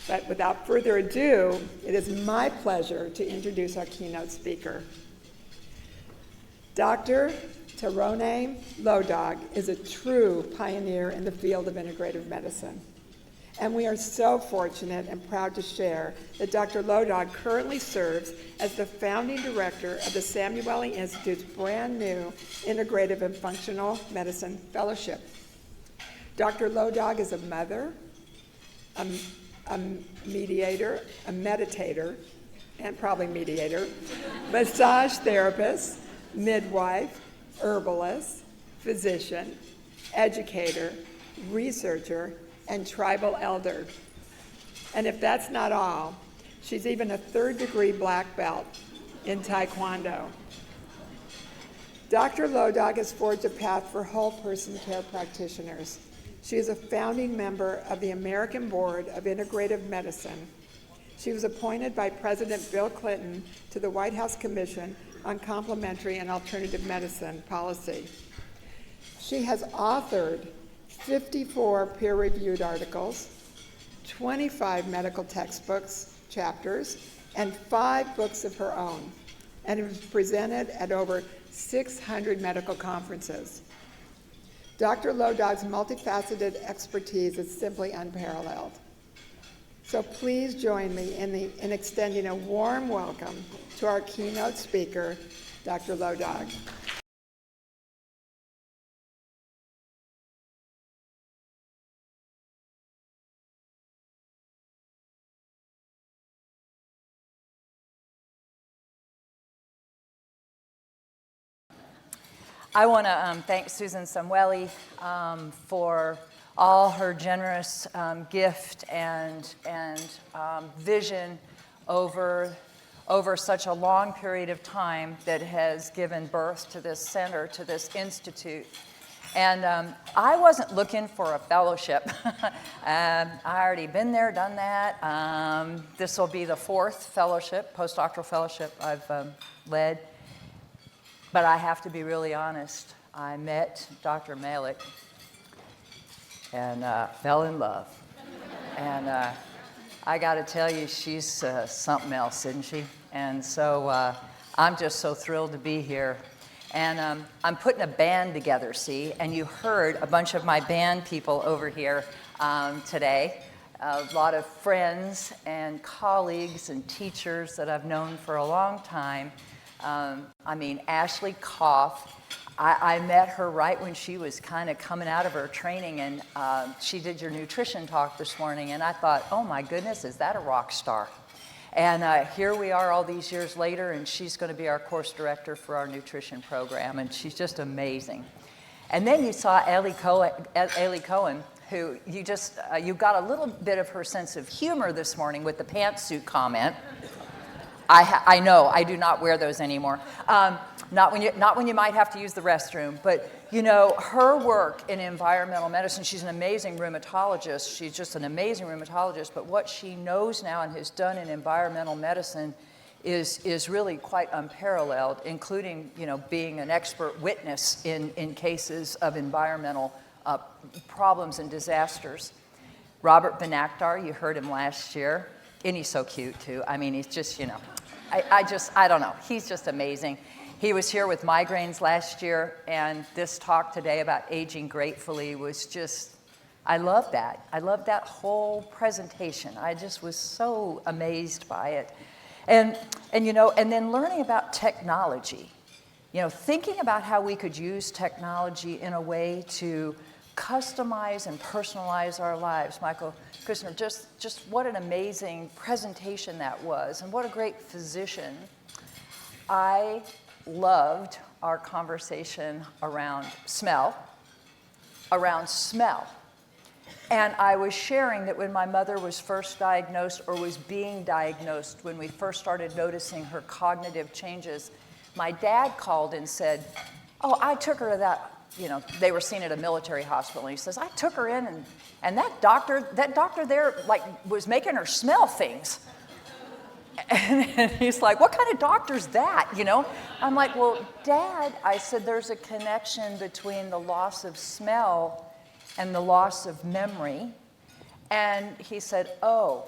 But without further ado, it is my pleasure to introduce our keynote speaker. Dr. Tieraona Lodog is a true pioneer in the field of integrative medicine. And we are so fortunate and proud to share that Dr. Lodog currently serves as the founding director of the Samueli.Institute's brand new Integrative and Functional Medicine Fellowship. Dr. Lodog is a mother, a mediator, a meditator, and probably mediator, massage therapist, midwife, herbalist, physician, educator, researcher, and tribal elder. And if that's not all, she's even a third-degree black belt in Taekwondo. Dr. Lodog has forged a path for whole person care practitioners. She is a founding member of the American Board of Integrative Medicine. She was appointed by President Bill Clinton to the White House Commission on Complementary and Alternative Medicine Policy. She has authored 54 peer-reviewed articles, 25 medical textbooks, chapters, and 5 books of her own, and has presented at over 600 medical conferences. Dr. Lodog's multifaceted expertise is simply unparalleled. So please join me in extending a warm welcome to our keynote speaker, Dr. Lodog. I want to thank Susan Samueli for all her generous gift and vision over such a long period of time that has given birth to this center, to this institute. And I wasn't looking for a fellowship. I already been there, done that. This will be the 4th fellowship, postdoctoral fellowship I've led. But I have to be really honest. I met Dr. Malik and fell in love. And I got to tell you, she's something else, isn't she? And so I'm just so thrilled to be here. And I'm putting a band together, see? And you heard a bunch of my band people over here today. A lot of friends and colleagues and teachers that I've known for a long time. Ashley Koff, I met her right when she was kind of coming out of her training, and she did your nutrition talk this morning, and I thought, oh my goodness, is that a rock star? And here we are all these years later, and she's going to be our course director for our nutrition program, and she's just amazing. And then you saw Ellie Cohen, who you got a little bit of her sense of humor this morning with the pantsuit comment. I know, I do not wear those anymore. Not when you might have to use the restroom. But, you know, her work in environmental medicine, she's an amazing rheumatologist. She's just an amazing rheumatologist. But what she knows now and has done in environmental medicine is really quite unparalleled, including, you know, being an expert witness in cases of environmental problems and disasters. Robert Benaktar, you heard him last year. And he's so cute, too. I mean, he's just, you know, I don't know. He's just amazing. He was here with migraines last year, and this talk today about aging gratefully was just, I love that. I love that whole presentation. I just was so amazed by it. And you know, and then learning about technology. You know, thinking about how we could use technology in a way to customize and personalize our lives. Michael Kushner, just what an amazing presentation that was, and what a great physician. I loved our conversation around smell. And I was sharing that when my mother was first diagnosed, or was being diagnosed, when we first started noticing her cognitive changes, my dad called and said, oh, I took her to that, you know, they were seen at a military hospital. And he says, I took her in, and that doctor there, like, was making her smell things. And he's like, what kind of doctor's that, you know? I'm like, well, Dad, I said, there's a connection between the loss of smell and the loss of memory. And he said, oh,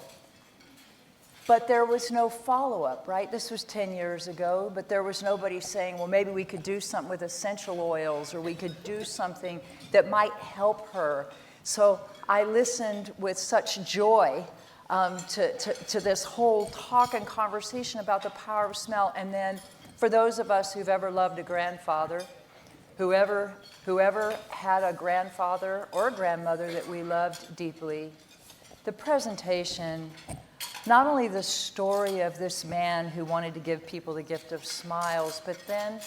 But there was no follow-up, right? This was 10 years ago, but there was nobody saying, well, maybe we could do something with essential oils, or we could do something that might help her. So I listened with such joy to this whole talk and conversation about the power of smell. And then for those of us who've ever loved a grandfather, whoever had a grandfather or a grandmother that we loved deeply, the presentation, not only the story of this man who wanted to give people the gift of smiles, but then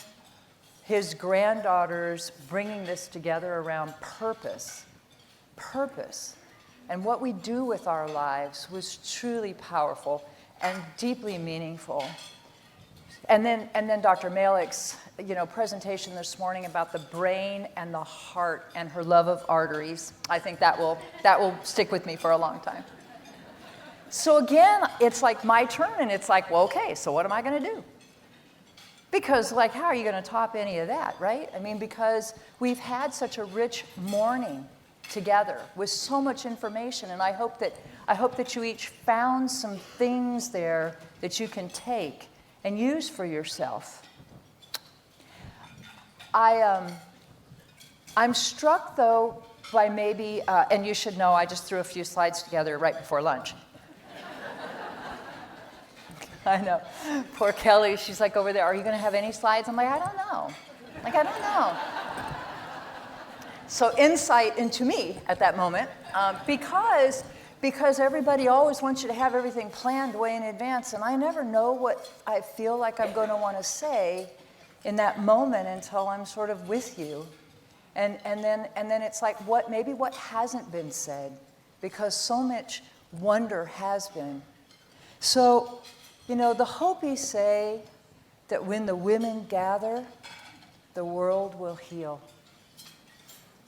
his granddaughters bringing this together around purpose, and what we do with our lives was truly powerful and deeply meaningful. And then Dr. Malick's, presentation this morning about the brain and the heart and her love of arteries. I think that will stick with me for a long time. So again, it's like my turn, and it's like, well, okay, so what am I going to do? Because how are you going to top any of that, right? I mean, because we've had such a rich morning together with so much information, and I hope that you each found some things there that you can take and use for yourself. I'm struck, though, by maybe, and you should know I just threw a few slides together right before lunch. I know. Poor Kelly, she's like over there, are you going to have any slides? I'm like, I don't know. I don't know. So insight into me at that moment, because everybody always wants you to have everything planned way in advance, and I never know what I feel like I'm going to want to say in that moment until I'm sort of with you. And then it's like what hasn't been said, because so much wonder has been. So, the Hopis say that when the women gather, the world will heal.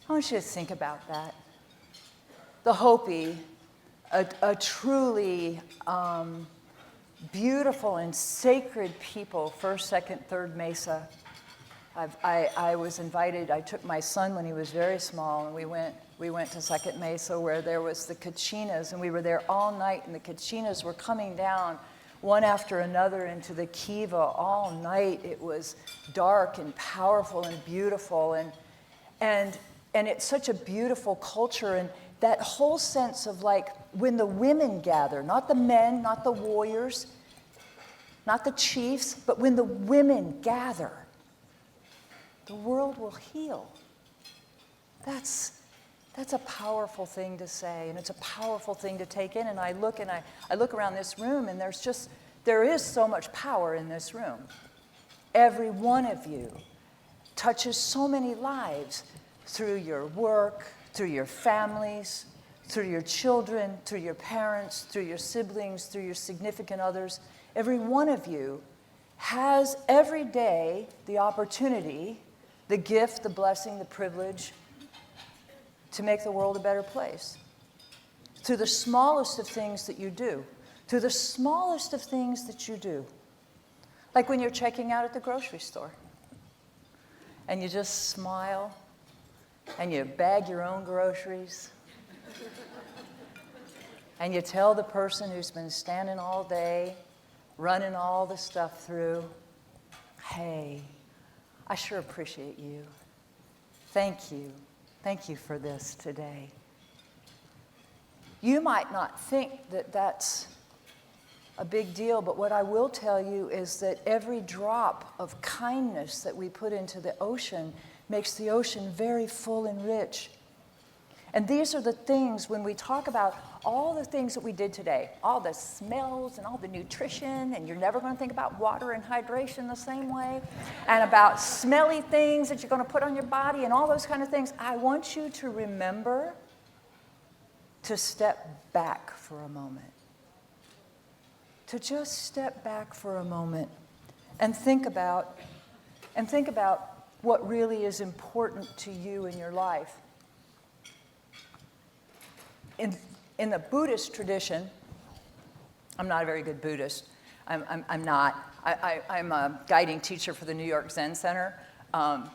I want you to think about that. The Hopi, a truly beautiful and sacred people, first, second, third Mesa. I was invited, I took my son when he was very small, and we went to Second Mesa where there was the Kachinas, and we were there all night, and the Kachinas were coming down one after another into the kiva all night. It was dark and powerful and beautiful, and it's such a beautiful culture, and that whole sense of when the women gather, not the men, not the warriors, not the chiefs, but when the women gather, the world will heal. That's a powerful thing to say, and it's a powerful thing to take in. And I look around this room, and there is so much power in this room. Every one of you touches so many lives through your work, through your families, through your children, through your parents, through your siblings, through your significant others. Every one of you has every day the opportunity, the gift, the blessing, the privilege to make the world a better place. Through the smallest of things that you do. Through the smallest of things that you do. Like when you're checking out at the grocery store. And you just smile. And you bag your own groceries. And you tell the person who's been standing all day, running all the stuff through, hey, I sure appreciate you. Thank you. Thank you for this today. You might not think that that's a big deal, but what I will tell you is that every drop of kindness that we put into the ocean makes the ocean very full and rich. And these are the things, when we talk about all the things that we did today, all the smells and all the nutrition, and you're never going to think about water and hydration the same way, and about smelly things that you're going to put on your body and all those kind of things, I want you to remember to step back for a moment. To just step back for a moment and think about what really is important to you in your life. In the Buddhist tradition, I'm not a very good Buddhist. I'm not. I'm a guiding teacher for the New York Zen Center. And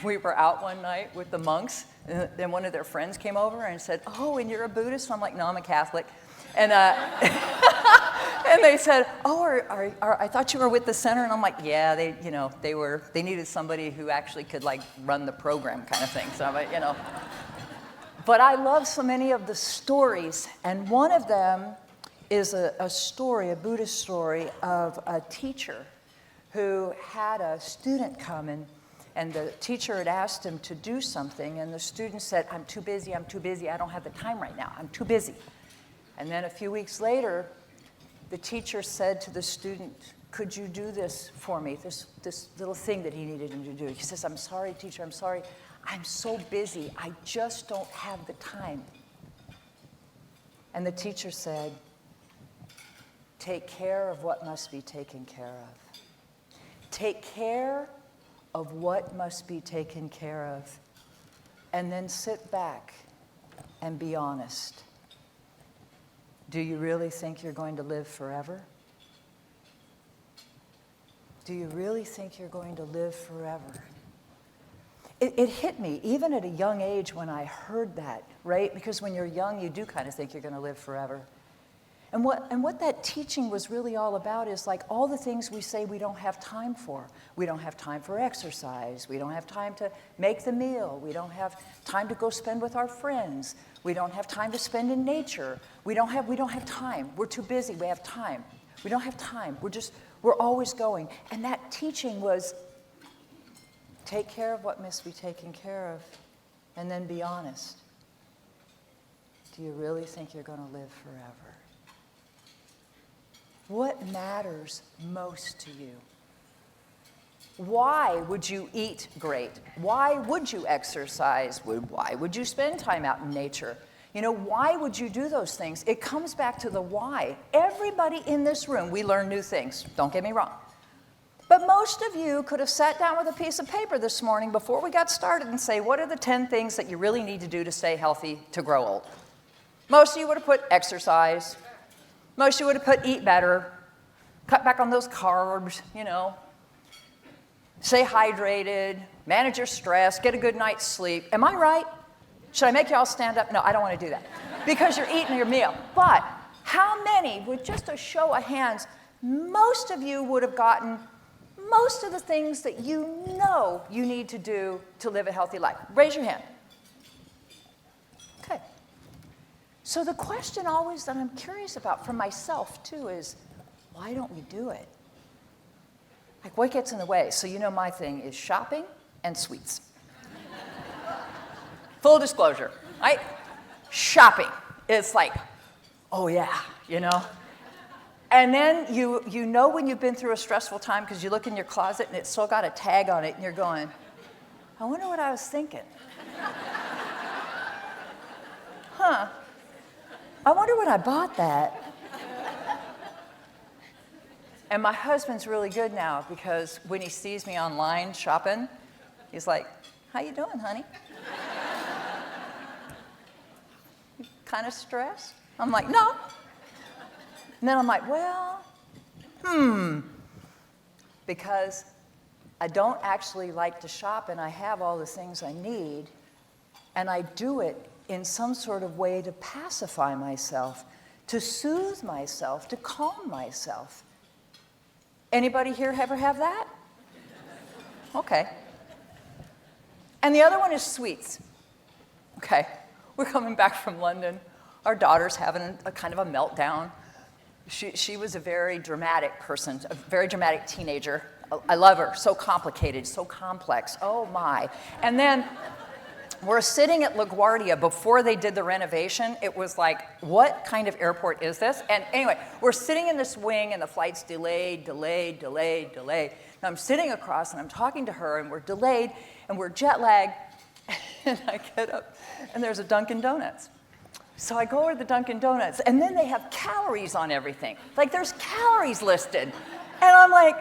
we were out one night with the monks, and then one of their friends came over and said, "Oh, and you're a Buddhist?" I'm like, "No, I'm a Catholic." And And they said, oh, I thought you were with the center. And I'm like, yeah, they needed somebody who actually could like run the program kind of thing. So I'm like, But I love so many of the stories. And one of them is a story, a Buddhist story of a teacher who had a student come in, and the teacher had asked him to do something, and the student said, I'm too busy, I don't have the time right now, I'm too busy. And then a few weeks later, the teacher said to the student, could you do this for me, this little thing that he needed him to do? He says, I'm sorry, teacher, I'm sorry, I'm so busy, I just don't have the time. And the teacher said, take care of what must be taken care of. Take care of what must be taken care of, and then sit back and be honest. Do you really think you're going to live forever? Do you really think you're going to live forever? It hit me, even at a young age when I heard that, right? Because when you're young, you do kind of think you're going to live forever. And what that teaching was really all about is like all the things we say we don't have time for. We don't have time for exercise. We don't have time to make the meal. We don't have time to go spend with our friends. We don't have time to spend in nature. We don't have time. We're too busy. We have time. We don't have time. We're always going. And that teaching was take care of what must be taken care of, and then be honest. Do you really think you're going to live forever? What matters most to you? Why would you eat great? Why would you exercise? Why would you spend time out in nature? Why would you do those things? It comes back to the why. Everybody in this room, we learn new things. Don't get me wrong. But most of you could have sat down with a piece of paper this morning before we got started and say, what are the 10 things that you really need to do to stay healthy, to grow old? Most of you would have put exercise. Most of you would have put eat better, cut back on those carbs, stay hydrated, manage your stress, get a good night's sleep. Am I right? Should I make you all stand up? No, I don't want to do that because you're eating your meal. But how many, with just a show of hands, most of you would have gotten most of the things that you know you need to do to live a healthy life? Raise your hand. Okay. So the question always that I'm curious about for myself, too, is why don't we do it? Like, what gets in the way? So my thing is shopping and sweets. Full disclosure, right? Shopping. It's like, oh, yeah, And then you know when you've been through a stressful time because you look in your closet and it's still got a tag on it and you're going, I wonder what I was thinking. I wonder when I bought that. And my husband's really good now because when he sees me online shopping, he's like, how you doing, honey? You kind of stressed? I'm like, no. And then I'm like, well, because I don't actually like to shop and I have all the things I need, and I do it in some sort of way to pacify myself, to soothe myself, to calm myself. Anybody here ever have that? Okay. And the other one is sweets. Okay. We're coming back from London. Our daughter's having a kind of a meltdown. She was a very dramatic person, a very dramatic teenager. I love her. So complicated, so complex. Oh, my. And then we're sitting at LaGuardia before they did the renovation. It was like, what kind of airport is this? And anyway, we're sitting in this wing, and the flight's delayed. And I'm sitting across, and I'm talking to her, and we're delayed, and we're jet lagged. And I get up, and there's a Dunkin' Donuts. So I go over to the Dunkin' Donuts, and then they have calories on everything. Like, there's calories listed. And I'm like,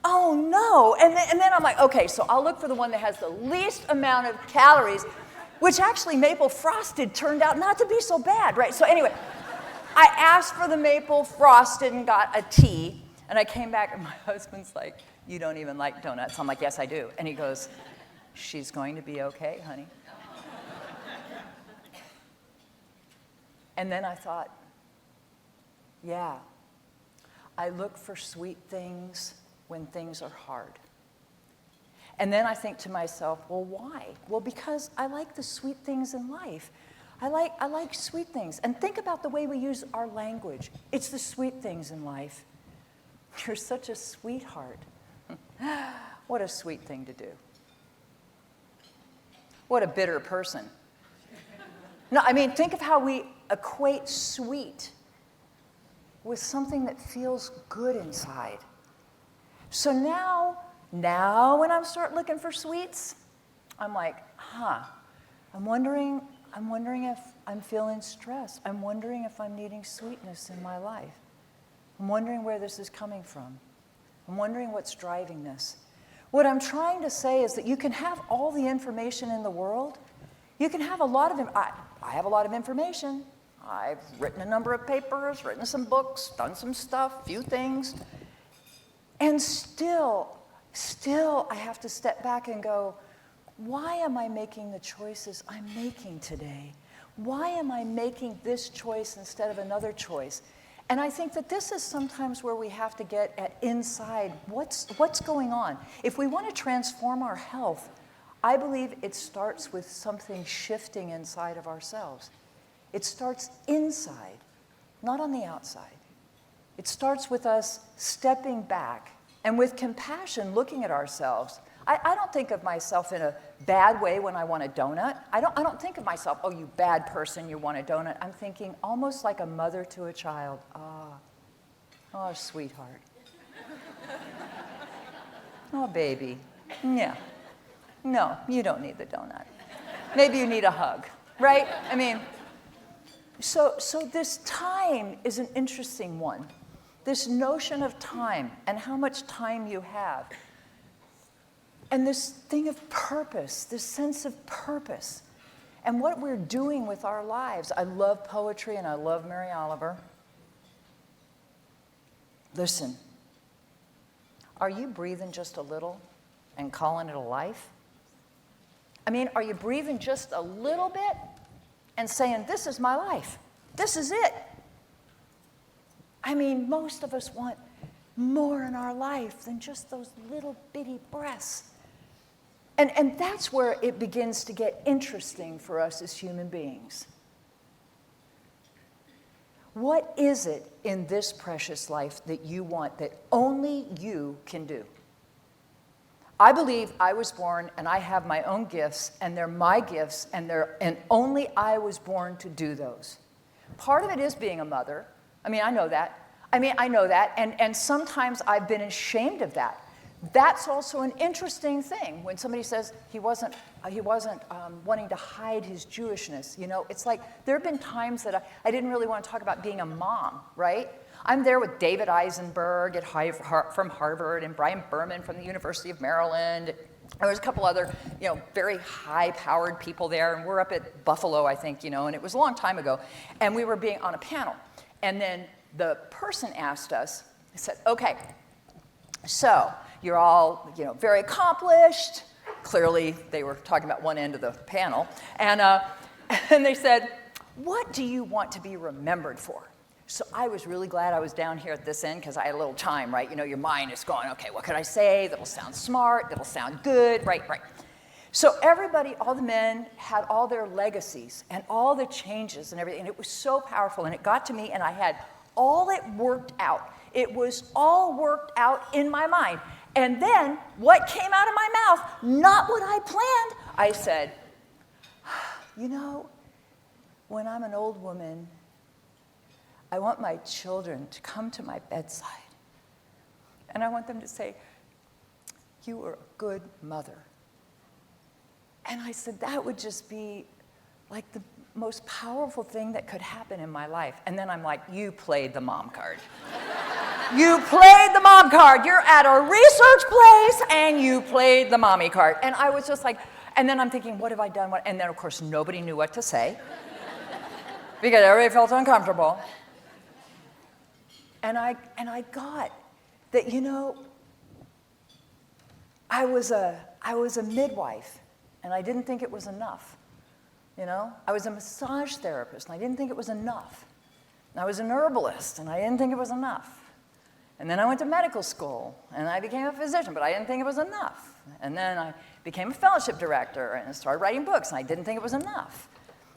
oh, no. And then I'm like, okay, so I'll look for the one that has the least amount of calories, which actually maple frosted turned out not to be so bad, right? So anyway, I asked for the maple frosted and got a tea, and I came back, and my husband's like, you don't even like donuts. I'm like, yes, I do. And he goes, she's going to be okay, honey. And then I thought, yeah, I look for sweet things when things are hard. And then I think to myself, well, why? Well, because I like the sweet things in life. I like sweet things. And think about the way we use our language. It's the sweet things in life. You're such a sweetheart. What a sweet thing to do. What a bitter person. No, I mean, think of how we equate sweet with something that feels good inside. So now when I start looking for sweets, I'm like, I'm wondering if I'm feeling stress. I'm wondering if I'm needing sweetness in my life. I'm wondering where this is coming from. I'm wondering what's driving this. What I'm trying to say is that you can have all the information in the world. You can have a lot of, I have a lot of information. I've written a number of papers, written some books, done some stuff, few things. And still I have to step back and go, why am I making the choices I'm making today? Why am I making this choice instead of another choice? And I think that this is sometimes where we have to get at inside what's going on. If we want to transform our health, I believe it starts with something shifting inside of ourselves. It starts inside, not on the outside. It starts with us stepping back and with compassion looking at ourselves. I don't think of myself in a bad way when I want a donut. I don't think of myself, oh, you bad person, you want a donut. I'm thinking almost like a mother to a child. Oh, sweetheart. Oh, baby. Yeah. No, you don't need the donut. Maybe you need a hug, right? I mean, so this time is an interesting one. This notion of time and how much time you have. And this thing of purpose, this sense of purpose, and what we're doing with our lives. I love poetry and I love Mary Oliver. Listen, are you breathing just a little and calling it a life? I mean, are you breathing just a little bit and saying, this is my life, this is it? I mean, most of us want more in our life than just those little bitty breaths. And that's where it begins to get interesting for us as human beings. What is it in this precious life that you want that only you can do? I believe I was born and I have my own gifts, and they're my gifts, and only I was born to do those. Part of it is being a mother. I mean, I know that. And sometimes I've been ashamed of that. That's also an interesting thing when somebody says he wasn't wanting to hide his Jewishness. You know, it's like there have been times that I didn't really want to talk about being a mom, right? I'm there with David Eisenberg from Harvard and Brian Berman from the University of Maryland. There was a couple other, very high-powered people there, and we're up at Buffalo, I think, and it was a long time ago, and we were being on a panel, and then the person asked us, he said, okay, so you're all, very accomplished. Clearly, they were talking about one end of the panel. And they said, what do you want to be remembered for? So I was really glad I was down here at this end because I had a little time, right? Your mind is going, okay, what could I say that'll sound smart, that'll sound good, right. So everybody, all the men, had all their legacies and all the changes and everything. And it was so powerful. And it got to me, and I had all it worked out. It was all worked out in my mind. And then what came out of my mouth, not what I planned, I said, when I'm an old woman, I want my children to come to my bedside. And I want them to say, you were a good mother. And I said, that would just be like the most powerful thing that could happen in my life. And then I'm like, you played the mom card. You played the mom card. You're at a research place and you played the mommy card. And I was just like, and then I'm thinking, what have I done? And then, of course, nobody knew what to say because everybody felt uncomfortable. And I got that, I was a midwife, and I didn't think it was enough. I was a massage therapist, and I didn't think it was enough. And I was an herbalist, and I didn't think it was enough. And then I went to medical school, and I became a physician, but I didn't think it was enough. And then I became a fellowship director, and I started writing books, and I didn't think it was enough.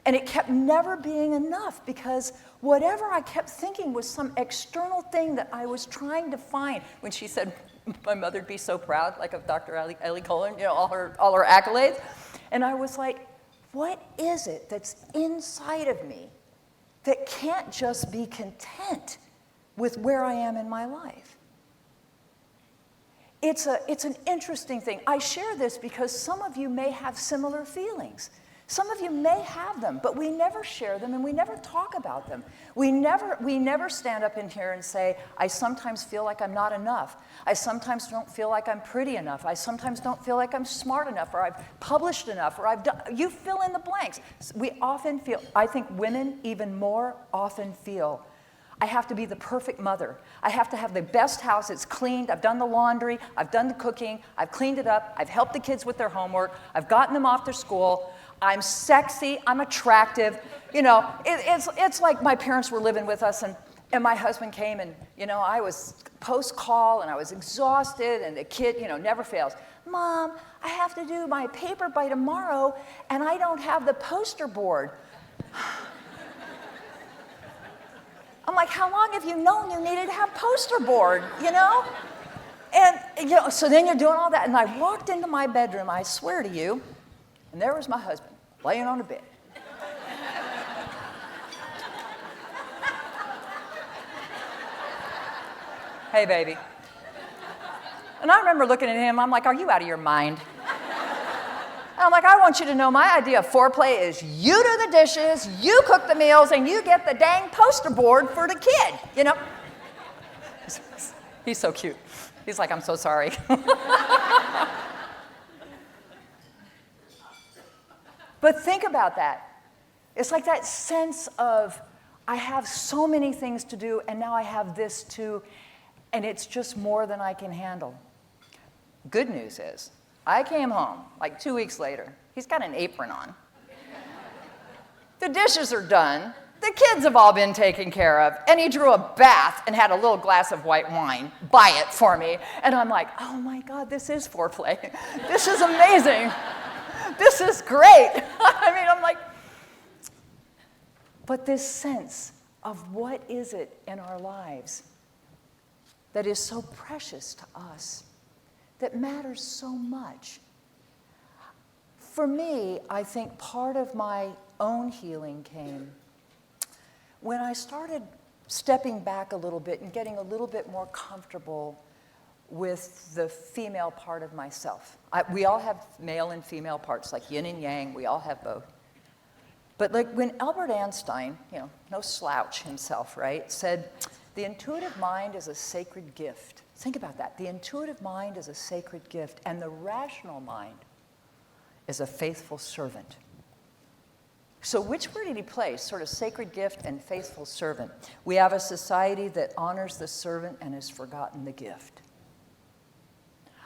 And it kept never being enough, because whatever I kept thinking was some external thing that I was trying to find. When she said my mother'd be so proud, like of Dr. Ellie Cullen, all her accolades. And I was like, what is it that's inside of me that can't just be content with where I am in my life? It's an interesting thing. I share this because some of you may have similar feelings. Some of you may have them, but we never share them and we never talk about them. We never stand up in here and say, I sometimes feel like I'm not enough. I sometimes don't feel like I'm pretty enough. I sometimes don't feel like I'm smart enough, or I've published enough, or I've done, you fill in the blanks. We often feel, I think women even more often feel, I have to be the perfect mother. I have to have the best house. It's cleaned. I've done the laundry. I've done the cooking. I've cleaned it up. I've helped the kids with their homework. I've gotten them off to school. I'm sexy. I'm attractive. It's like my parents were living with us, and my husband came, and, I was post-call, and I was exhausted, and the kid, never fails. Mom, I have to do my paper by tomorrow, and I don't have the poster board. I'm like, how long have you known you needed to have poster board, And, so then you're doing all that. And I walked into my bedroom, I swear to you, and there was my husband laying on the bed. Hey, baby. And I remember looking at him, I'm like, are you out of your mind? And I'm like, I want you to know my idea of foreplay is you do the dishes, you cook the meals, and you get the dang poster board for the kid, He's so cute. He's like, I'm so sorry. But think about that. It's like that sense of, I have so many things to do, and now I have this too, and it's just more than I can handle. Good news is, I came home like 2 weeks later. He's got an apron on. The dishes are done. The kids have all been taken care of. And he drew a bath and had a little glass of white wine. Buy it for me. And I'm like, oh my God, this is foreplay. This is amazing. This is great. I'm like, but this sense of what is it in our lives that is so precious to us, that matters so much. For me, I think part of my own healing came when I started stepping back a little bit and getting a little bit more comfortable with the female part of myself. We all have male and female parts, like yin and yang. We all have both. But like when Albert Einstein, no slouch himself, right, said, the intuitive mind is a sacred gift. Think about that. The intuitive mind is a sacred gift, and the rational mind is a faithful servant. So which word did he place? Sort of sacred gift and faithful servant. We have a society that honors the servant and has forgotten the gift.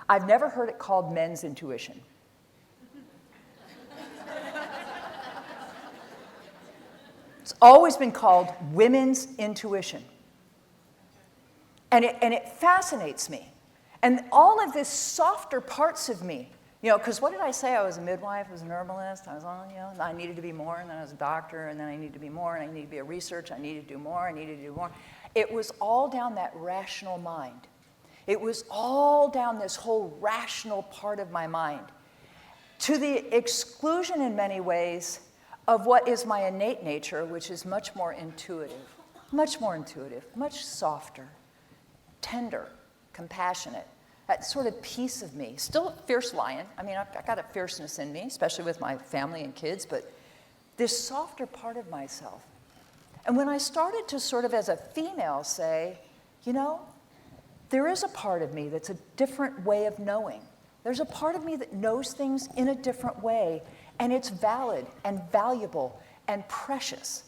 I've never heard it called men's intuition. It's always been called women's intuition. And it fascinates me. And all of this softer parts of me, because what did I say? I was a midwife, I was a herbalist, I was on, and I needed to be more, and then I was a doctor, and then I needed to be more, and I needed to be a researcher, I needed to do more, I needed to do more. It was all down that rational mind. It was all down this whole rational part of my mind, to the exclusion in many ways of what is my innate nature, which is much more intuitive, much softer, tender, compassionate, that sort of piece of me. Still a fierce lion. I've got a fierceness in me, especially with my family and kids, but this softer part of myself. And when I started to sort of as a female say, there is a part of me that's a different way of knowing. There's a part of me that knows things in a different way, and it's valid and valuable and precious.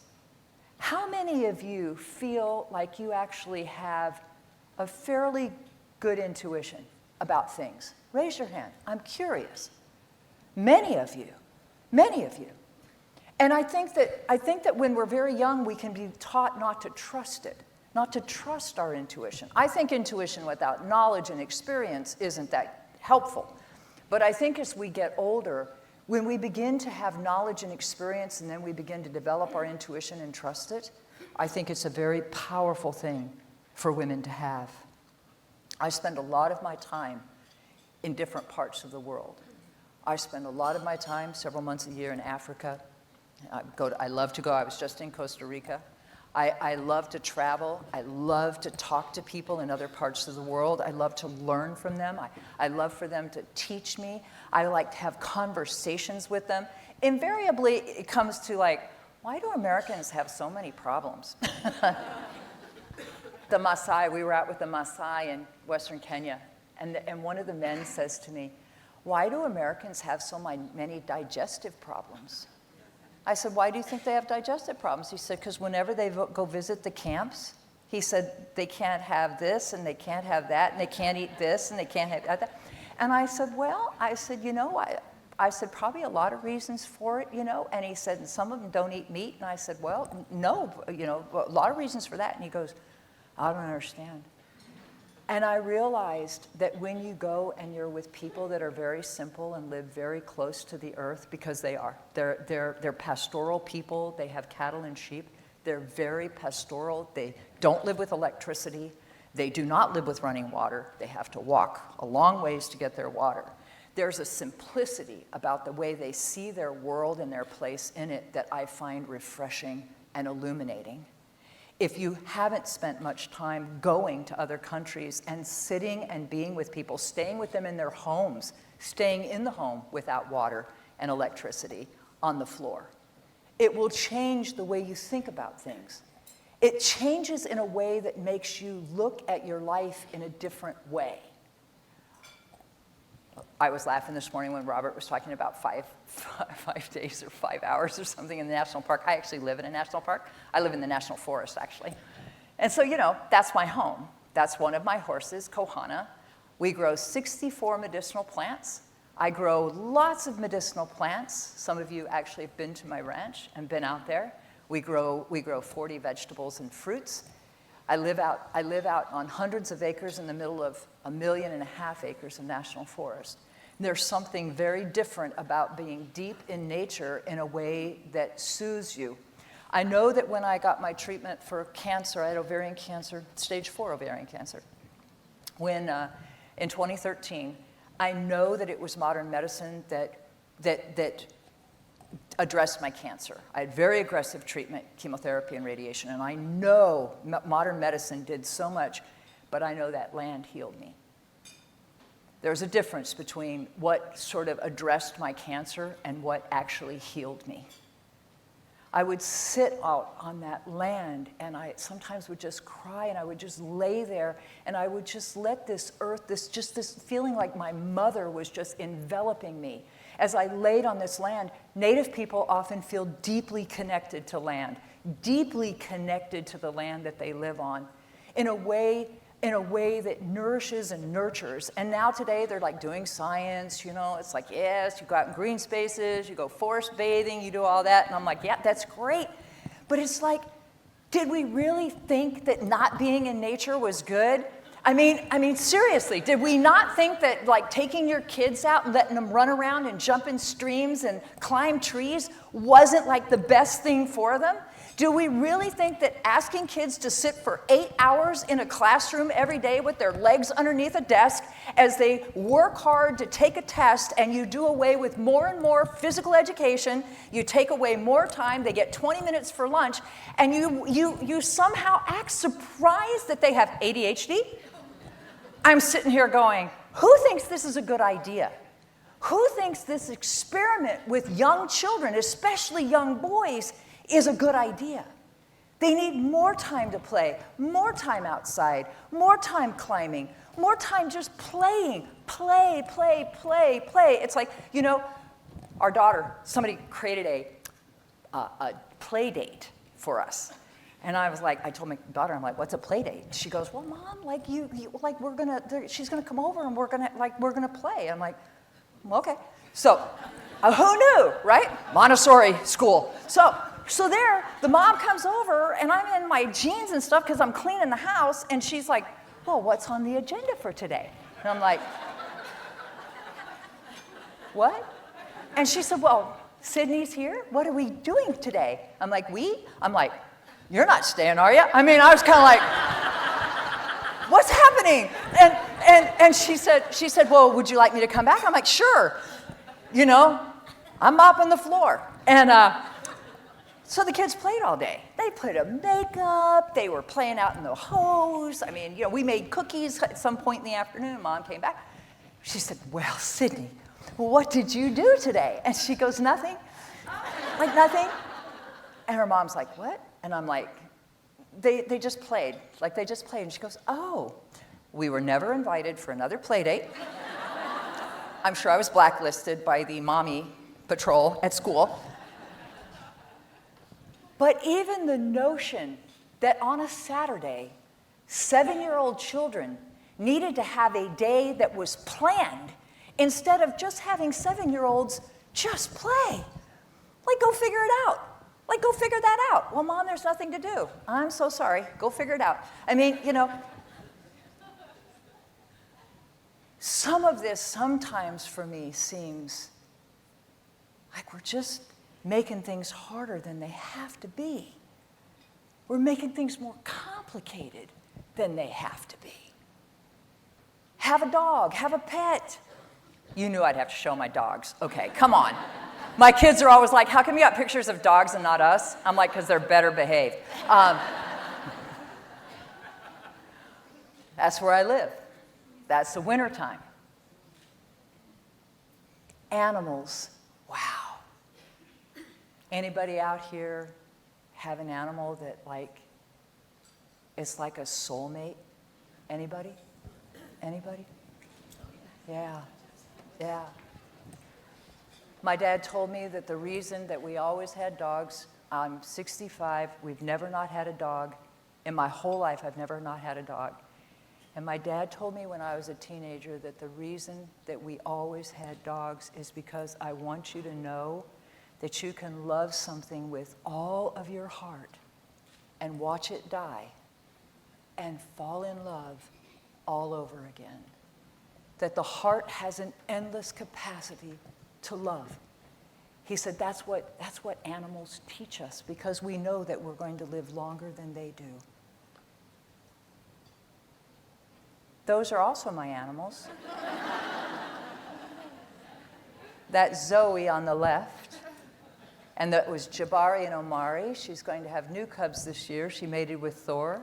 How many of you feel like you actually have a fairly good intuition about things? Raise your hand. I'm curious. Many of you. And I think that when we're very young, we can be taught not to trust it. not to trust our intuition. I think intuition without knowledge and experience isn't that helpful. But I think as we get older, when we begin to have knowledge and experience and then we begin to develop our intuition and trust it, I think it's a very powerful thing for women to have. I spend a lot of my time in different parts of the world. I spend a lot of my time, several months a year, in Africa. I love to go. I was just in Costa Rica. I love to travel. I love to talk to people in other parts of the world. I love to learn from them. I love for them to teach me. I like to have conversations with them. Invariably, it comes to like, why do Americans have so many problems? The Maasai, we were out with the Maasai in Western Kenya, and one of the men says to me, why do Americans have so many digestive problems? I said, why do you think they have digestive problems? He said, because whenever they go visit the camps, he said, they can't have this, and they can't have that, and they can't eat this, and they can't have that. And I said, well, you know, I said, probably a lot of reasons for it, you know. And he said, and some of them don't eat meat. And I said, well, no, you know, a lot of reasons for that. And he goes, I don't understand. And I realized that when you go and you're with people that are very simple and live very close to the earth, because they are, they're pastoral people, they have cattle and sheep, they're very pastoral, they don't live with electricity, they do not live with running water, they have to walk a long ways to get their water. There's a simplicity about the way they see their world and their place in it that I find refreshing and illuminating. If you haven't spent much time going to other countries and sitting and being with people, staying with them in their homes, staying in the home without water and electricity on the floor, it will change the way you think about things. It changes in a way that makes you look at your life in a different way. I was laughing this morning when Robert was talking about 5 days or 5 hours or something in the national park. I actually live in a national park. I live in the national forest, actually. And so, you know, that's my home. That's one of my horses, Kohana. We grow 64 medicinal plants. I grow lots of medicinal plants. Some of you actually have been to my ranch and been out there. We grow 40 vegetables and fruits. I live out on hundreds of acres in the middle of 1.5 million acres of national forest. There's something very different about being deep in nature in a way that soothes you. I know that when I got my treatment for cancer, I had ovarian cancer, stage 4 ovarian cancer. When in 2013, I know that it was modern medicine that addressed my cancer. I had very aggressive treatment, chemotherapy and radiation, and I know modern medicine did so much, but I know that land healed me. There's a difference between what sort of addressed my cancer and what actually healed me. I would sit out on that land, and I sometimes would just cry, and I would just lay there, and I would just let this earth, this feeling like my mother was just enveloping me. As I laid on this land, Native people often feel deeply connected to land, deeply connected to the land that they live on, in a way that nourishes and nurtures. And now today, they're like doing science, you know, it's like, yes, you go out in green spaces, you go forest bathing, you do all that. And I'm like, yeah, that's great. But it's like, did we really think that not being in nature was good? I mean, seriously, did we not think that like taking your kids out and letting them run around and jump in streams and climb trees wasn't like the best thing for them? Do we really think that asking kids to sit for 8 hours in a classroom every day with their legs underneath a desk as they work hard to take a test, and you do away with more and more physical education, you take away more time, they get 20 minutes for lunch, and you somehow act surprised that they have ADHD? I'm sitting here going, who thinks this is a good idea? Who thinks this experiment with young children, especially young boys, is a good idea? They need more time to play, more time outside, more time climbing, more time just playing. Play. It's like, you know, our daughter, somebody created a play date for us. And I was like, I told my daughter, I'm like, what's a play date? She goes, well, Mom, like she's gonna come over and we're gonna play. I'm like, okay. So, who knew, right? Montessori school. So So there, the mom comes over, and I'm in my jeans and stuff because I'm cleaning the house, and she's like, well, what's on the agenda for today? And I'm like, what? And she said, well, Sydney's here. What are we doing today? I'm like, we? I'm like, you're not staying, are you? I mean, I was kind of like, what's happening? And she said, well, would you like me to come back? I'm like, sure. You know, I'm mopping the floor. And so the kids played all day. They put on makeup. They were playing out in the hose. I mean, you know, we made cookies at some point in the afternoon. Mom came back. She said, well, Sydney, what did you do today? And she goes, nothing. Like, nothing. And her mom's like, what? And I'm like, they just played. Like, they just played. And she goes, oh, we were never invited for another play date. I'm sure I was blacklisted by the mommy patrol at school. But even the notion that on a Saturday, 7-year-old children needed to have a day that was planned instead of just having 7-year-olds just play. Like, go figure it out. Like, go figure that out. Well, Mom, there's nothing to do. I'm so sorry. Go figure it out. I mean, you know, some of this sometimes for me seems like we're just making things harder than they have to be. We're making things more complicated than they have to be. Have a dog, have a pet. You knew I'd have to show my dogs. Okay, come on. My kids are always like, how come you got pictures of dogs and not us? I'm like, because they're better behaved. That's where I live. That's the wintertime. Animals, wow. Anybody out here have an animal that, like, it's like a soulmate? Anybody? Anybody? Yeah, yeah. My dad told me that the reason that we always had dogs, I'm 65, we've never not had a dog. In my whole life, I've never not had a dog. And my dad told me when I was a teenager that the reason that we always had dogs is because I want you to know that you can love something with all of your heart and watch it die and fall in love all over again. That the heart has an endless capacity to love. He said that's what animals teach us because we know that we're going to live longer than they do. Those are also my animals. That's Zoe on the left. And that was Jabari and Omari. She's going to have new cubs this year. She mated with Thor.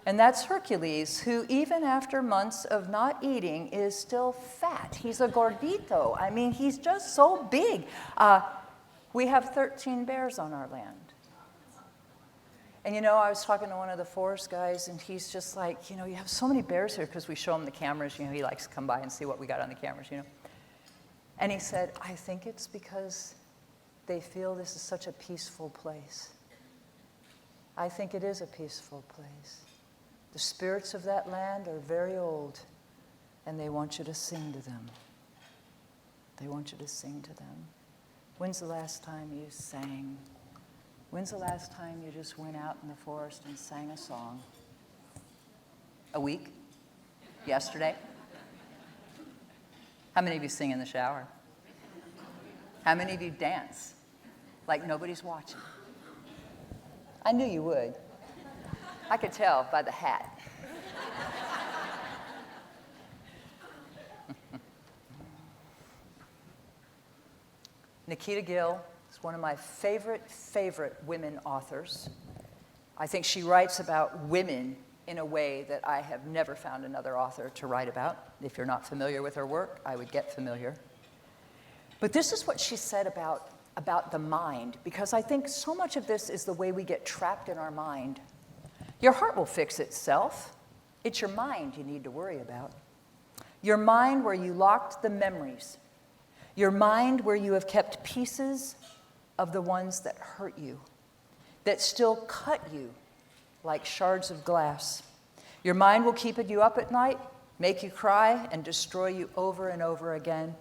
And that's Hercules, who even after months of not eating is still fat. He's a gordito. I mean, he's just so big. We have 13 bears on our land. And you know, I was talking to one of the forest guys, and he's just like, you know, you have so many bears here because we show him the cameras. You know, he likes to come by and see what we got on the cameras, you know. And he said, I think it's because they feel this is such a peaceful place. I think it is a peaceful place. The spirits of that land are very old, and they want you to sing to them. They want you to sing to them. When's the last time you sang? When's the last time you just went out in the forest and sang a song? A week? Yesterday? How many of you sing in the shower? How many of you dance like nobody's watching? I knew you would. I could tell by the hat. Nikita Gill is one of my favorite women authors. I think she writes about women in a way that I have never found another author to write about. If you're not familiar with her work, I would get familiar. But this is what she said about the mind, because I think so much of this is the way we get trapped in our mind. Your heart will fix itself. It's your mind you need to worry about. Your mind where you locked the memories. Your mind where you have kept pieces of the ones that hurt you, that still cut you like shards of glass. Your mind will keep you up at night, make you cry, and destroy you over and over again.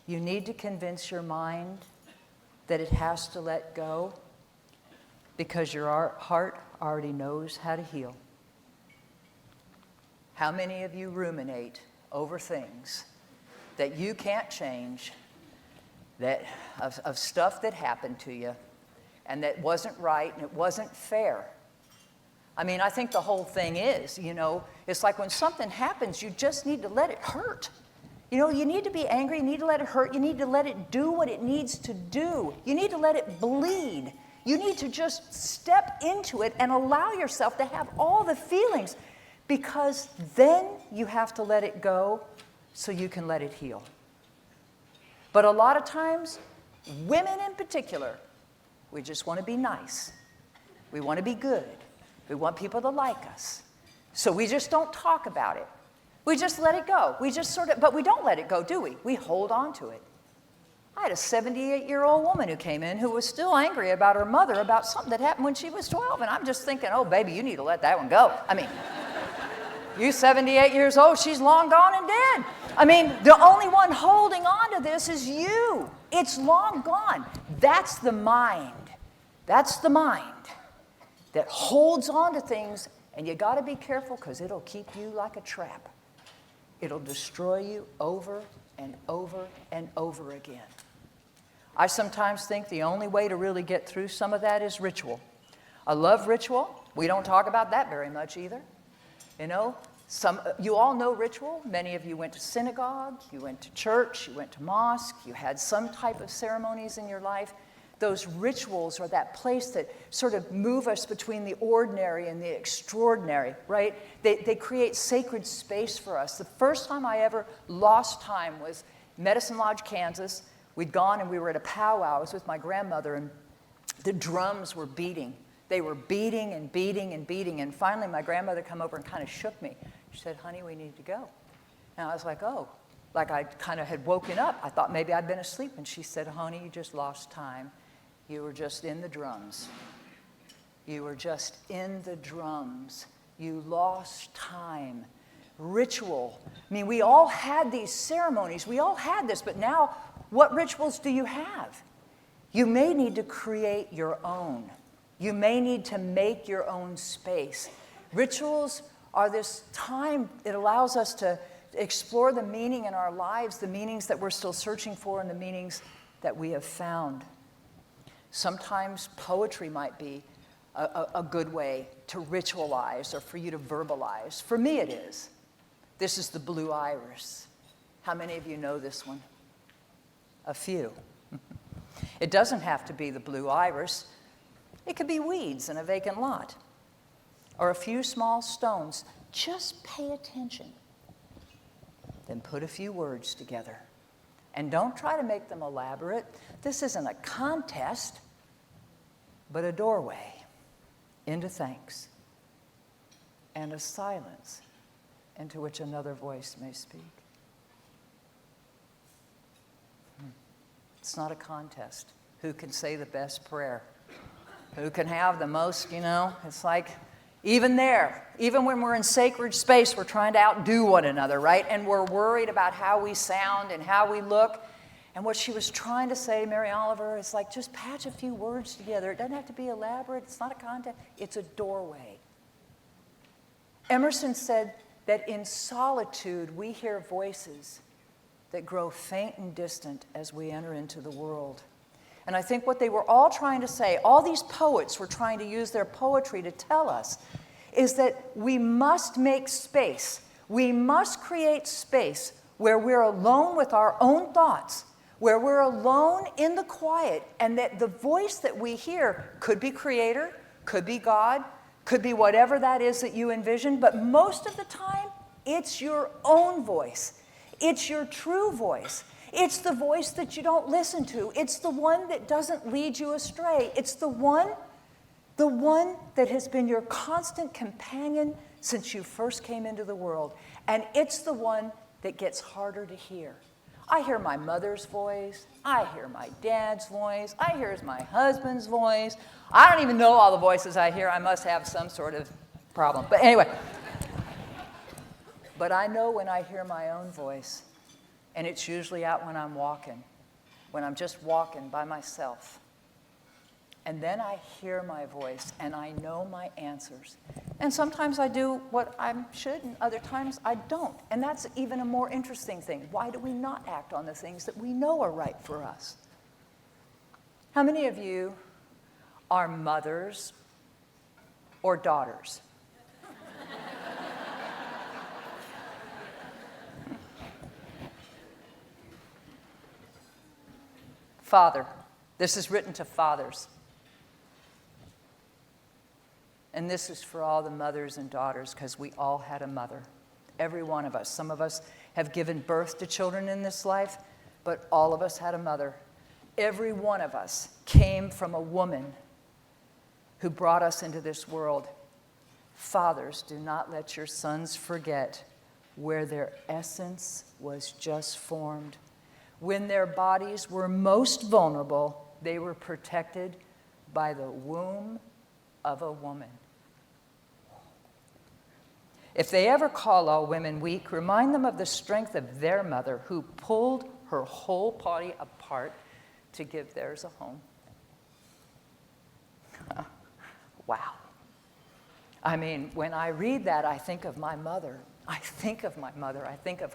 You need to convince your mind that it has to let go. because your heart already knows how to heal. How many of you ruminate over things that you can't change, that of stuff that happened to you, and that wasn't right and it wasn't fair? I mean, I think the whole thing is, it's like when something happens, you just need to let it hurt. You need to be angry, you need to let it hurt, you need to let it do what it needs to do. You need to let it bleed. You need to just step into it and allow yourself to have all the feelings, because then you have to let it go so you can let it heal. But a lot of times, women in particular, we just want to be nice. We want to be good. We want people to like us. So we just don't talk about it. We just let it go. We just but we don't let it go, do we? We hold on to it. I had a 78-year-old woman who came in who was still angry about her mother about something that happened when she was 12. And I'm just thinking, oh, baby, you need to let that one go. I mean, you 78 years old, she's long gone and dead. I mean, the only one holding on to this is you. It's long gone. That's the mind. That's the mind that holds on to things, and you got to be careful because it'll keep you like a trap. It'll destroy you over and over and over again. I sometimes think the only way to really get through some of that is ritual. I love ritual. We don't talk about that very much either. You all know ritual. Many of you went to synagogue, you went to church, you went to mosque, you had some type of ceremonies in your life. Those rituals are that place that sort of move us between the ordinary and the extraordinary, right? They create sacred space for us. The first time I ever lost time was Medicine Lodge, Kansas. We'd gone and we were at a powwow. I was with my grandmother, and the drums were beating. They were beating and beating and beating. And finally, my grandmother came over and kind of shook me. She said, honey, we need to go. And I was like, oh. Like I kind of had woken up. I thought maybe I'd been asleep. And she said, honey, you just lost time. You were just in the drums. You were just in the drums. You lost time. Ritual. I mean, we all had these ceremonies. We all had this. But now, what rituals do you have? You may need to create your own. You may need to make your own space. Rituals are this time. It allows us to explore the meaning in our lives, the meanings that we're still searching for, and the meanings that we have found. Sometimes poetry might be a good way to ritualize or for you to verbalize. For me, it is. This is the blue iris. How many of you know this one? A few. It doesn't have to be the blue iris. It could be weeds in a vacant lot or a few small stones. Just pay attention. Then put a few words together. And don't try to make them elaborate. This isn't a contest, but a doorway into thanks and a silence into which another voice may speak. It's not a contest. Who can say the best prayer? Who can have the most, It's like, even there, even when we're in sacred space, we're trying to outdo one another, right? And we're worried about how we sound and how we look. And what she was trying to say, Mary Oliver, is like, just patch a few words together. It doesn't have to be elaborate. It's not a contest. It's a doorway. Emerson said that in solitude, we hear voices that grow faint and distant as we enter into the world. And I think what they were all trying to say, all these poets were trying to use their poetry to tell us, is that we must make space. We must create space where we're alone with our own thoughts, where we're alone in the quiet, and that the voice that we hear could be Creator, could be God, could be whatever that is that you envision, but most of the time, it's your own voice. It's your true voice. It's the voice that you don't listen to. It's the one that doesn't lead you astray. It's the one that has been your constant companion since you first came into the world. And it's the one that gets harder to hear. I hear my mother's voice. I hear my dad's voice. I hear my husband's voice. I don't even know all the voices I hear. I must have some sort of problem. But anyway. But I know when I hear my own voice. And it's usually out when I'm walking, when I'm just walking by myself. And then I hear my voice, and I know my answers. And sometimes I do what I should, and other times I don't. And that's even a more interesting thing. Why do we not act on the things that we know are right for us? How many of you are mothers or daughters? Father. This is written to fathers. And this is for all the mothers and daughters, because we all had a mother. Every one of us. Some of us have given birth to children in this life, but all of us had a mother. Every one of us came from a woman who brought us into this world. Fathers, do not let your sons forget where their essence was just formed. When their bodies were most vulnerable, they were protected by the womb of a woman. If they ever call all women weak, remind them of the strength of their mother who pulled her whole body apart to give theirs a home. Wow. I mean, when I read that, I think of my mother. I think of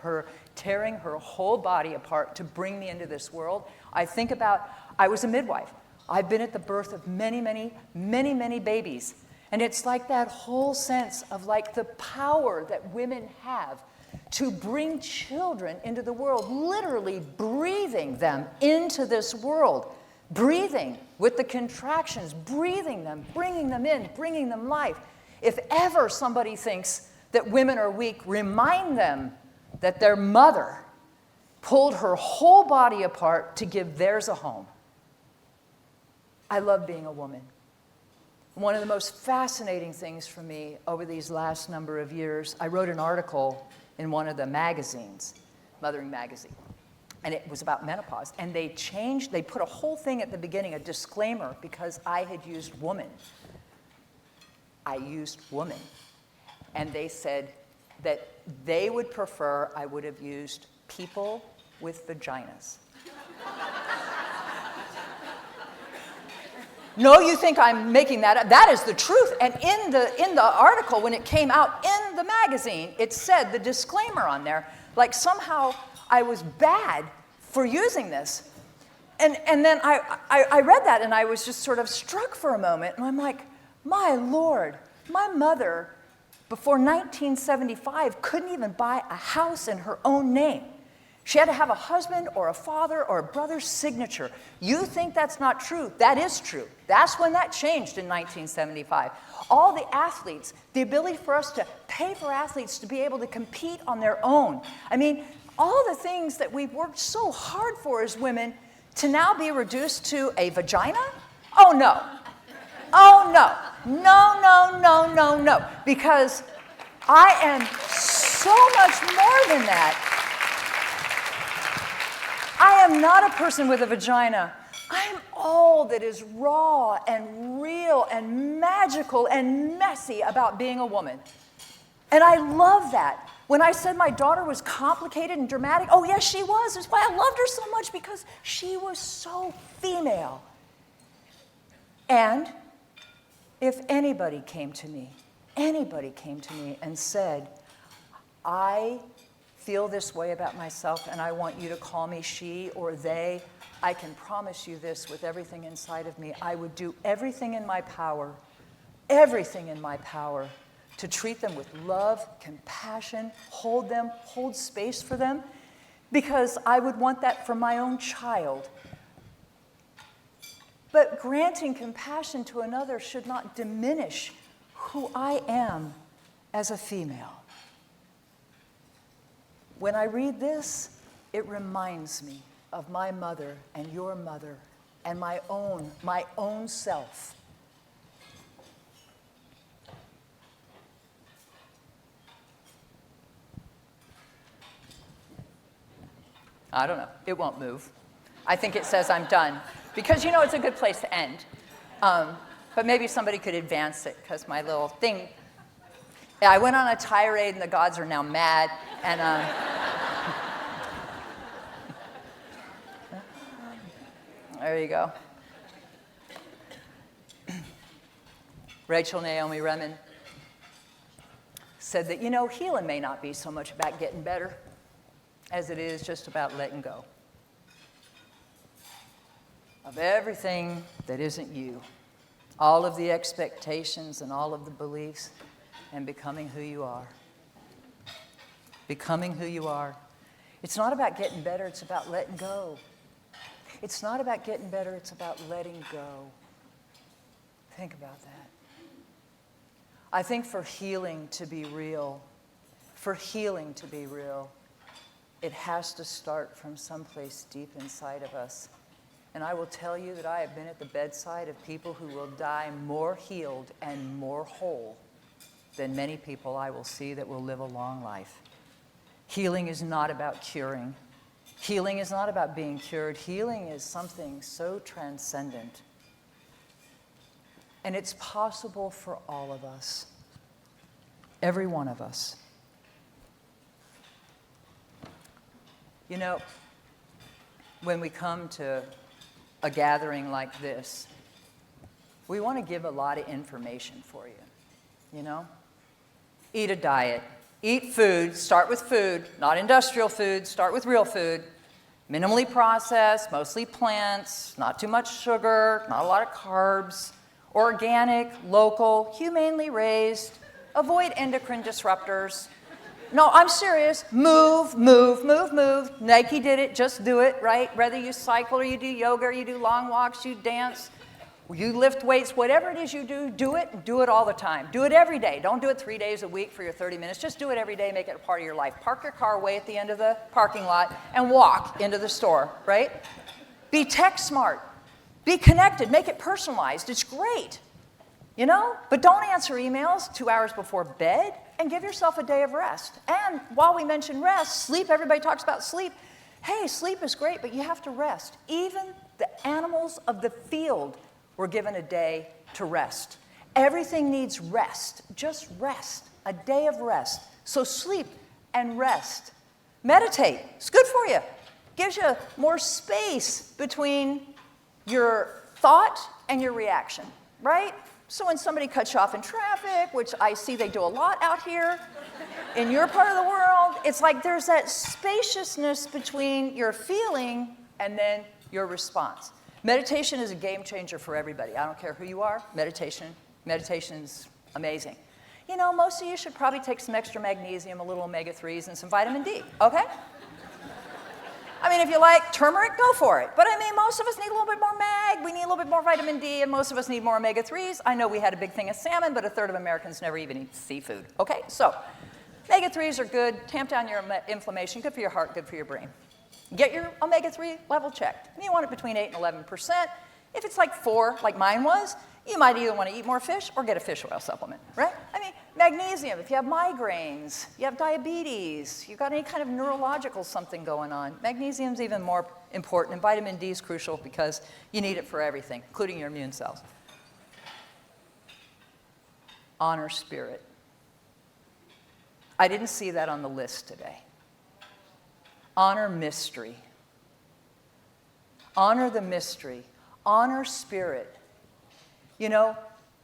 her tearing her whole body apart to bring me into this world. I think about, I was a midwife. I've been at the birth of many, many, many, many babies. And it's like that whole sense of like the power that women have to bring children into the world, literally breathing them into this world, breathing with the contractions, breathing them, bringing them in, bringing them life. If ever somebody thinks that women are weak, remind them that their mother pulled her whole body apart to give theirs a home. I love being a woman. One of the most fascinating things for me over these last number of years, I wrote an article in one of the magazines, Mothering Magazine, and it was about menopause. And they put a whole thing at the beginning, a disclaimer, because I had used woman. I used woman. And they said that they would prefer I would have used people with vaginas. No, you think I'm making that up. That is the truth. And in the article, when it came out in the magazine, it said the disclaimer on there, like somehow I was bad for using this. And then I read that, and I was just sort of struck for a moment. And I'm like, my Lord, my mother, before 1975, couldn't even buy a house in her own name. She had to have a husband or a father or a brother's signature. You think that's not true? That is true. That's when that changed in 1975. All the athletes, the ability for us to pay for athletes to be able to compete on their own. I mean, all the things that we've worked so hard for as women to now be reduced to a vagina? Oh, no. Oh, no. No, no, no, no, no. Because I am so much more than that. I am not a person with a vagina. I am all that is raw and real and magical and messy about being a woman. And I love that. When I said my daughter was complicated and dramatic, oh yes, she was. That's why I loved her so much, because she was so female. And if anybody came to me and said, I feel this way about myself and I want you to call me she or they, I can promise you this with everything inside of me, I would do everything in my power to treat them with love, compassion, hold them, hold space for them, because I would want that for my own child. But granting compassion to another should not diminish who I am as a female. When I read this, it reminds me of my mother and your mother and my own self. I don't know. It won't move. I think it says I'm done. Because, it's a good place to end. But maybe somebody could advance it, because my little thing. Yeah, I went on a tirade, and the gods are now mad. And there you go. Rachel Naomi Remen, said that, you know, healing may not be so much about getting better as it is just about letting go of everything that isn't you, all of the expectations and all of the beliefs, and becoming who you are. Becoming who you are. It's not about getting better, it's about letting go. It's not about getting better, it's about letting go. Think about that. I think for healing to be real, it has to start from someplace deep inside of us. And I will tell you that I have been at the bedside of people who will die more healed and more whole than many people I will see that will live a long life. Healing is not about curing. Healing is not about being cured. Healing is something so transcendent. And it's possible for all of us, every one of us. You know, when we come to a gathering like this, we want to give a lot of information for you, you know? Eat a diet. Eat food. Start with food, not industrial food. Start with real food. Minimally processed, mostly plants, not too much sugar, not a lot of carbs. Organic, local, humanely raised. Avoid endocrine disruptors. No, I'm serious. Move. Nike did it. Just do it, right? Whether you cycle or you do yoga or you do long walks, you dance, you lift weights, whatever it is you do, do it and do it all the time. Do it every day. Don't do it 3 days a week for your 30 minutes. Just do it every day. Make it a part of your life. Park your car way at the end of the parking lot and walk into the store, right? Be tech smart. Be connected. Make it personalized. It's great, you know? But don't answer emails 2 hours before bed, and give yourself a day of rest. And while we mention rest, sleep, everybody talks about sleep. Hey, sleep is great, but you have to rest. Even the animals of the field were given a day to rest. Everything needs rest, just rest, a day of rest. So sleep and rest. Meditate, it's good for you. Gives you more space between your thought and your reaction, right? So when somebody cuts you off in traffic, which I see they do a lot out here in your part of the world, it's like there's that spaciousness between your feeling and then your response. Meditation is a game changer for everybody. I don't care who you are, meditation's amazing. You know, most of you should probably take some extra magnesium, a little omega-3s, and some vitamin D, okay? I mean, if you like turmeric, go for it. But I mean, most of us need a little bit more mag, we need a little bit more vitamin D, and most of us need more omega-3s. I know we had a big thing of salmon, but a third of Americans never even eat seafood. Okay, so omega-3s are good, tamp down your inflammation, good for your heart, good for your brain. Get your omega-3 level checked. You want it between 8 and 11%. If it's like 4, like mine was, you might either want to eat more fish or get a fish oil supplement, right? I mean, magnesium, if you have migraines, you have diabetes, you've got any kind of neurological something going on, magnesium's even more important, and vitamin D is crucial because you need it for everything, including your immune cells. Honor spirit. I didn't see that on the list today. Honor mystery. Honor the mystery. Honor spirit. You know,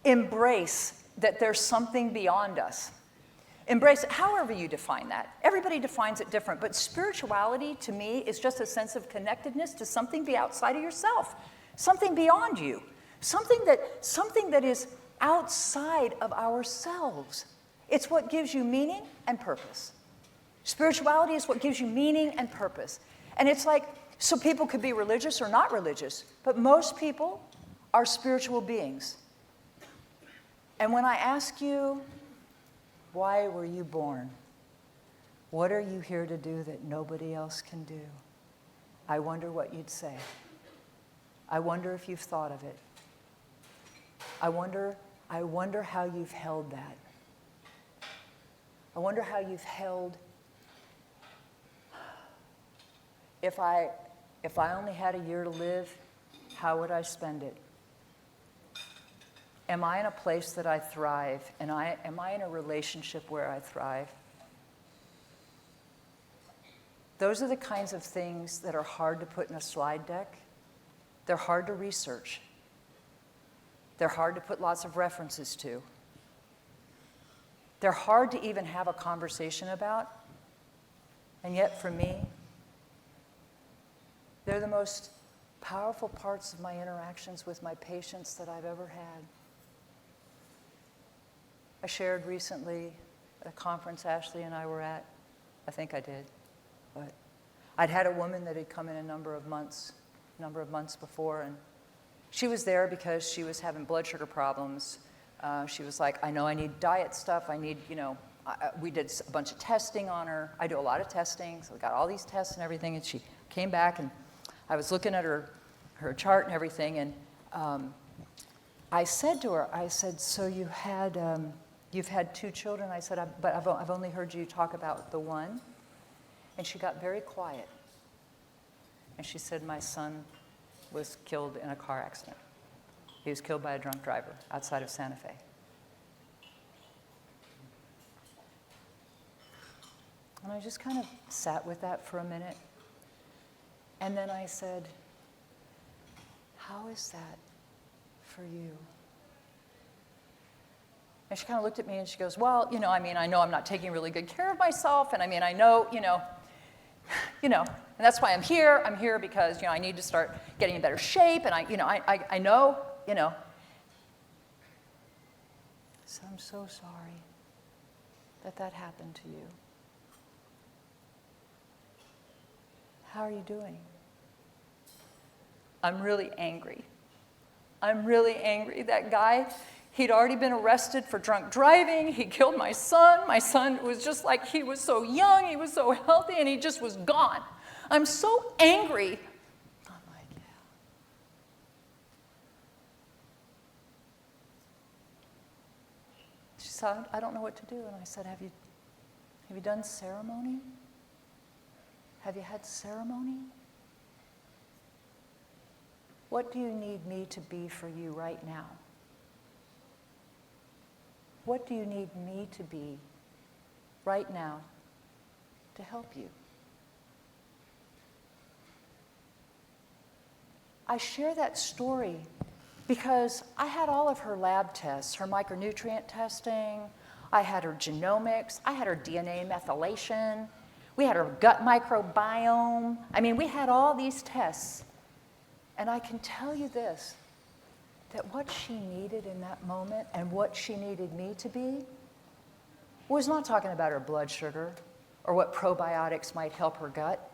embrace that there's something beyond us. Embrace it, however you define that. Everybody defines it different, but spirituality to me is just a sense of connectedness to something outside of yourself, something beyond you, something that is outside of ourselves. It's what gives you meaning and purpose. Spirituality is what gives you meaning and purpose. And it's like, so people could be religious or not religious, but most people are spiritual beings. And when I ask you, why were you born? What are you here to do that nobody else can do? I wonder what you'd say. I wonder if you've thought of it. I wonder how you've held that. I wonder how you've held, if I only had a year to live, how would I spend it? Am I in a place that I thrive? And am I in a relationship where I thrive? Those are the kinds of things that are hard to put in a slide deck. They're hard to research. They're hard to put lots of references to. They're hard to even have a conversation about. And yet, for me, they're the most powerful parts of my interactions with my patients that I've ever had. I shared recently at a conference Ashley and I were at. I think I did. But I'd had a woman that had come in a number of months before, and she was there because she was having blood sugar problems. She was like, I know I need diet stuff. I need, we did a bunch of testing on her. I do a lot of testing, so we got all these tests and everything, and she came back, and I was looking at her chart and everything, and I said to her, I said, so you've had 2 children? I said, but I've only heard you talk about the one. And she got very quiet. And she said, my son was killed in a car accident. He was killed by a drunk driver outside of Santa Fe. And I just kind of sat with that for a minute. And then I said, how is that for you? And she kind of looked at me and she goes, well, I know I'm not taking really good care of myself. And I know, and that's why I'm here. I'm here because, I need to start getting in better shape. And I know. So I'm so sorry that happened to you. How are you doing? I'm really angry. That guy, he'd already been arrested for drunk driving. He killed my son. My son was just like, he was so young, he was so healthy, and he just was gone. I'm so angry. I'm like, yeah. She said, I don't know what to do. And I said, have you done ceremony? Have you had ceremony? What do you need me to be for you right now? What do you need me to be right now to help you? I share that story because I had all of her lab tests, her micronutrient testing, I had her genomics, I had her DNA methylation, we had her gut microbiome. We had all these tests. And I can tell you this, that what she needed in that moment and what she needed me to be was not talking about her blood sugar or what probiotics might help her gut.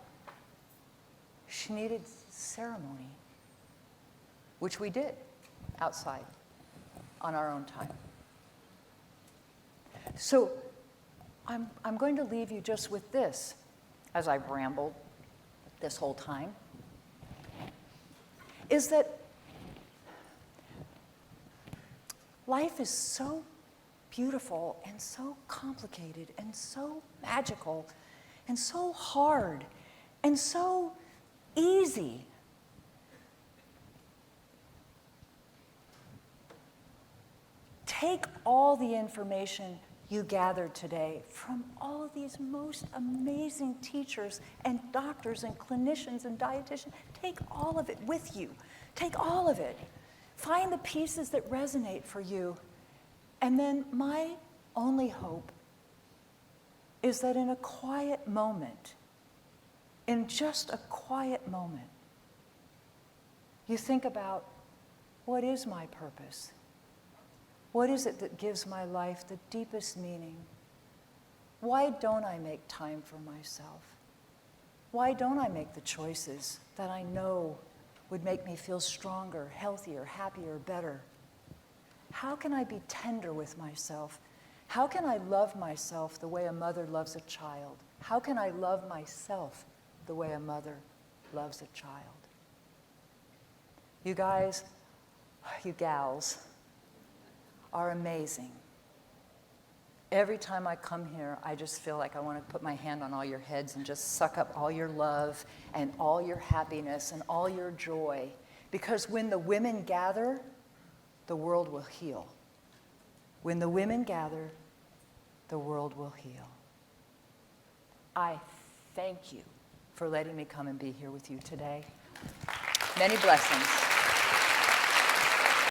She needed ceremony, which we did outside on our own time. So I'm going to leave you just with this, as I've rambled this whole time, is that life is so beautiful and so complicated and so magical and so hard and so easy. Take all the information you gathered today from all of these most amazing teachers and doctors and clinicians and dietitians. Take all of it with you. Take all of it. Find the pieces that resonate for you. And then my only hope is that in a quiet moment, in just a quiet moment, you think about, what is my purpose? What is it that gives my life the deepest meaning? Why don't I make time for myself? Why don't I make the choices that I know would make me feel stronger, healthier, happier, better? How can I be tender with myself? How can I love myself the way a mother loves a child? How can I love myself the way a mother loves a child? You guys, you gals, are amazing. Every time I come here, I just feel like I want to put my hand on all your heads and just suck up all your love and all your happiness and all your joy. Because when the women gather, the world will heal. When the women gather, the world will heal. I thank you for letting me come and be here with you today. Many blessings.